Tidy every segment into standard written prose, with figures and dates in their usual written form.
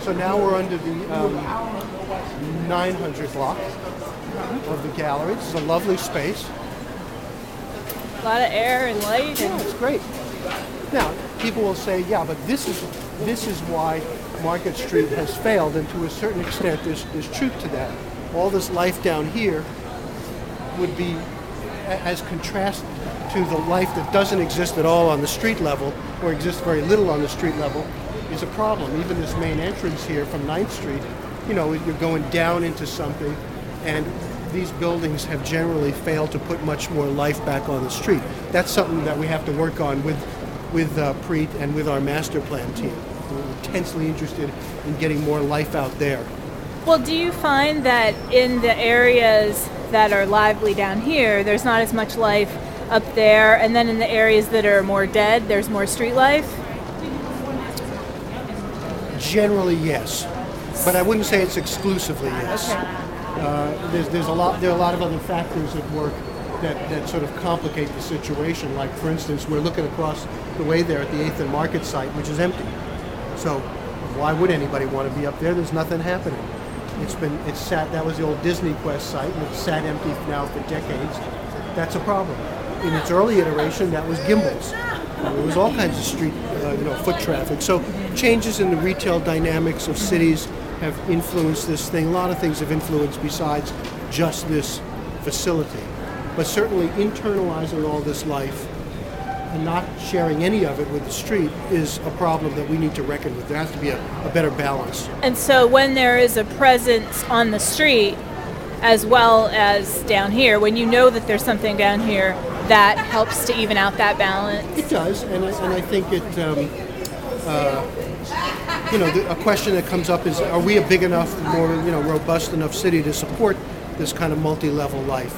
So now we're under the 900 block of the gallery. This is a lovely space. A lot of air and light. Yeah, it's great. Now, people will say, yeah, but this is why Market Street has failed, and to a certain extent there's truth to that. All this life down here would be as contrast to the life that doesn't exist at all on the street level, or exists very little on the street level, is a problem. Even this main entrance here from 9th Street, you're going down into something, and these buildings have generally failed to put much more life back on the street. That's something that we have to work on with Preet and with our master plan team. We're intensely interested in getting more life out there. Well, do you find that in the areas that are lively down here, there's not as much life up there, and then in the areas that are more dead, there's more street life? Generally, yes, but I wouldn't say it's exclusively yes. Okay. There are a lot of other factors at work that sort of complicate the situation. Like, for instance, we're looking across the way there at the 8th and Market site, which is empty. So why would anybody want to be up there? There's nothing happening. It's sat. That was the old Disney Quest site, and it's sat empty now for decades. That's a problem. In its early iteration, that was Gimbel's. There was all kinds of street, foot traffic. So changes in the retail dynamics of cities have influenced this thing. A lot of things have influenced besides just this facility. But certainly internalizing all this life and not sharing any of it with the street is a problem that we need to reckon with. There has to be a better balance. And so when there is a presence on the street, as well as down here, when you know that there's something down here, that helps to even out that balance? It does, and I think it, a question that comes up is, are we a big enough, more robust enough city to support this kind of multi-level life?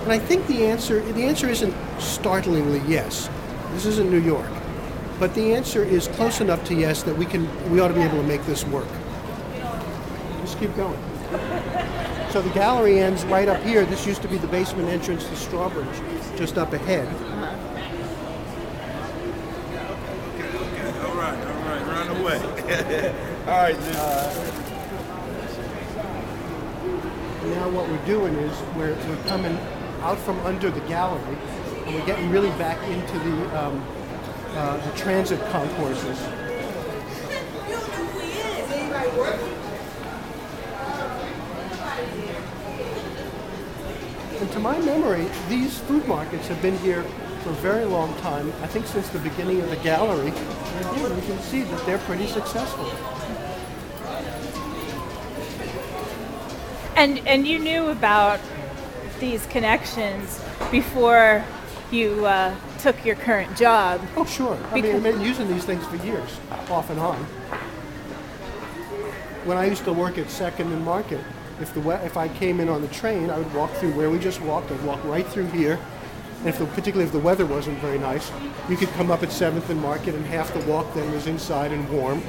And I think the answer isn't startlingly yes. This isn't New York. But the answer is close enough to yes that we ought to be able to make this work. Just keep going. So the gallery ends right up here. This used to be the basement entrance to Strawbridge, just up ahead. Okay. All right. Run away. All right, Now what we're doing is we're coming out from under the gallery, and we're getting really back into the transit concourses. And to my memory, these food markets have been here for a very long time. I think since the beginning of the gallery. And again, you can see that they're pretty successful. And you knew about these connections before you took your current job. Oh, sure. I've been using these things for years, off and on. When I used to work at 2nd and Market, if I came in on the train, I would walk through where we just walked. I'd walk right through here. And particularly if the weather wasn't very nice, you could come up at 7th and Market, and half the walk then was inside and warm,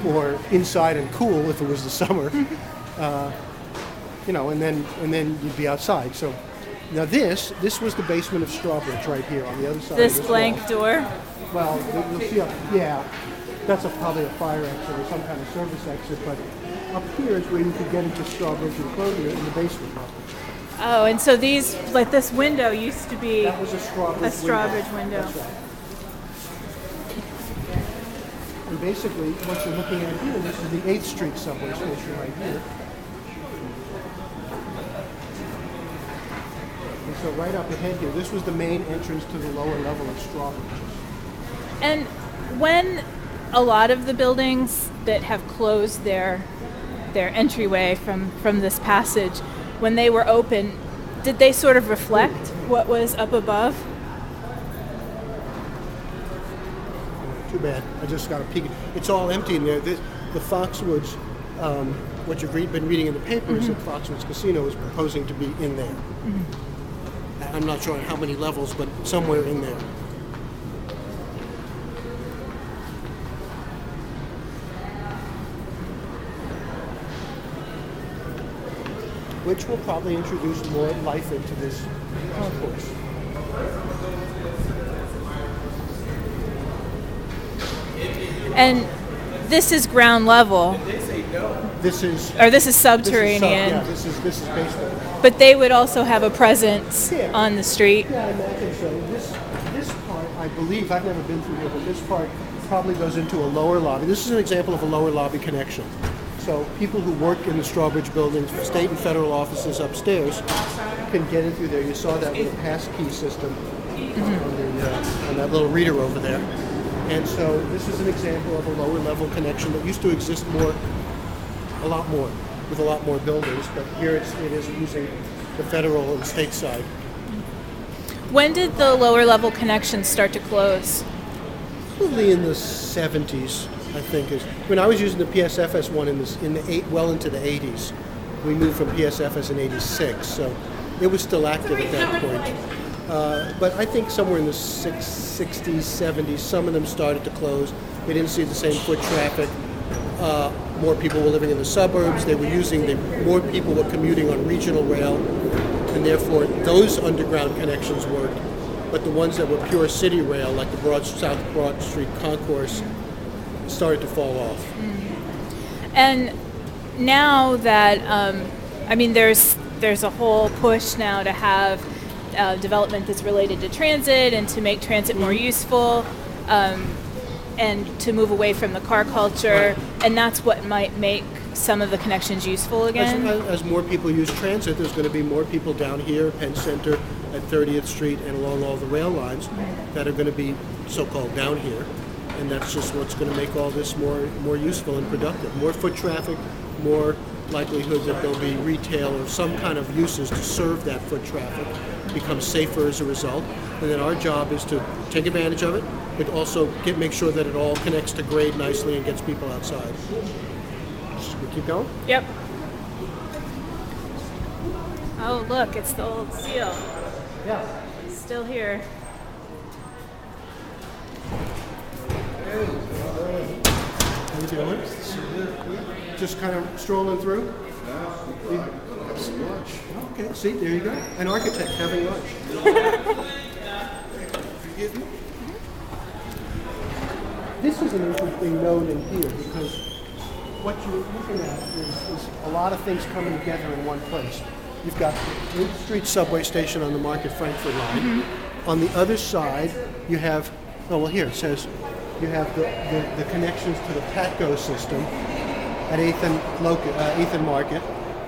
or inside and cool if it was the summer. And then you'd be outside. So now this was the basement of Strawbridge right here on the other side. This of this blank wall. door? Well, you'll see that's probably a fire exit or some kind of service exit, but up here is where you could get into Strawbridge and Clothier in the basement level. Oh, and so this window used to be That was a Strawbridge window. That's right. And basically, what you're looking at here, this is the 8th Street subway station right here. And so right up ahead here, this was the main entrance to the lower level of Strawbridge. And when a lot of the buildings that have closed their entryway from this passage, when they were open, did they sort of reflect what was up above? Too bad. I just got a peek. It's all empty in there. The Foxwoods, what you've been reading in the papers, that Foxwoods Casino is proposing to be in there. I'm not sure on how many levels, but somewhere in there. Which will probably introduce more life into this concourse. And this is ground level. This is Or this is this is subterranean. yeah, this is basement. But they would also have a presence Yeah. on the street. Yeah, I imagine so. This part, I believe, I've never been through here, but this part probably goes into a lower lobby. This is an example of a lower lobby connection. So people who work in the Strawbridge buildings, state and federal offices upstairs, can get in through there. You saw that with a pass key system on that little reader over there. And so this is an example of a lower level connection that used to exist a lot more, with a lot more buildings, but here it is using the federal and state side. When did the lower level connections start to close? Probably in the 70s, I think. When I was using the PSFS one well into the 80s. We moved from PSFS in 86, so it was still active at that point. But I think somewhere in the 60s, 70s, some of them started to close. We didn't see the same foot traffic. More people were living in the suburbs. More people were commuting on regional rail, and therefore those underground connections worked. But the ones that were pure city rail, like the South Broad Street Concourse, started to fall off. And now that, there's a whole push now to have development that's related to transit and to make transit more useful. And to move away from the car culture, Right. and that's what might make some of the connections useful again. As more people use transit, there's going to be more people down here, Penn Center, at 30th Street, and along all the rail lines that are going to be so-called down here. And that's just what's going to make all this more useful and productive. More foot traffic, more likelihood that there'll be retail or some kind of uses to serve that foot traffic, become safer as a result. And then our job is to take advantage of it, but also make sure that it all connects to grade nicely and gets people outside. Should we keep going? Yep. Oh, look, it's the old seal. Yeah. It's still here. How you doing? Just kind of strolling through? Okay, see, there you go. An architect having lunch. Forgive me? This is an interesting node in here because what you're looking at is a lot of things coming together in one place. You've got the 8th Street subway station on the Market Frankfurt line. On the other side, you have, here it says, you have the connections to the PATGO system at 8th and Market.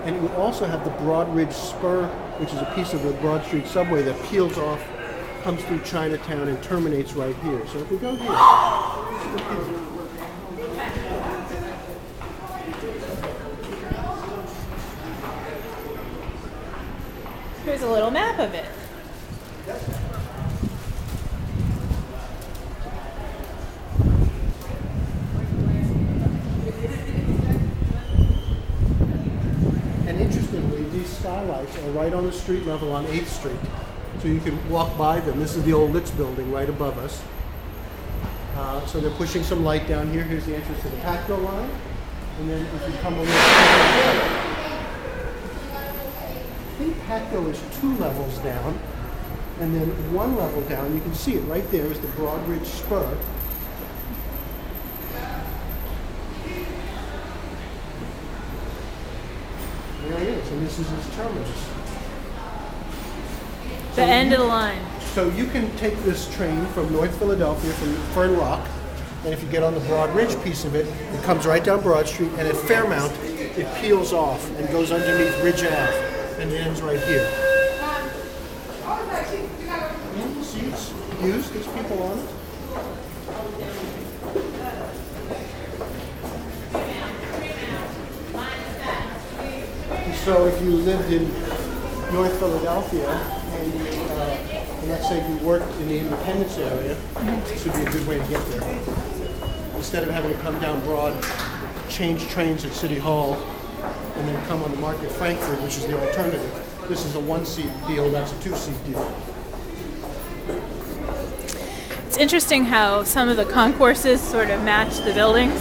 And you also have the Broad Ridge Spur, which is a piece of the Broad Street subway that peels off, comes through Chinatown, and terminates right here. So if we go here, Here's a little map of it. and interestingly, these skylights are right on the street level on 8th Street. So you can walk by them. This is the old Litz building right above us. So they're pushing some light down here. Here's the entrance to the PATGO line. And then if you come over I think PATGO is 2 levels down. And then 1 level down, you can see it right there is the Broad Ridge Spur. There it is, and this is its terminus. The end of the line. So you can take this train from North Philadelphia, from Fern Rock, and if you get on the Broad Ridge piece of it, it comes right down Broad Street, and at Fairmount, it peels off and goes underneath Ridge Ave, and it ends right here. And see, it's used, there's people on it. So if you lived in North Philadelphia and let's say you worked in the Independence area, this would be a good way to get there. Instead of having to come down Broad, change trains at City Hall, and then come on the Market Frankfurt, which is the alternative. This is a 1-seat deal, that's a 2-seat deal. It's interesting how some of the concourses sort of match the buildings.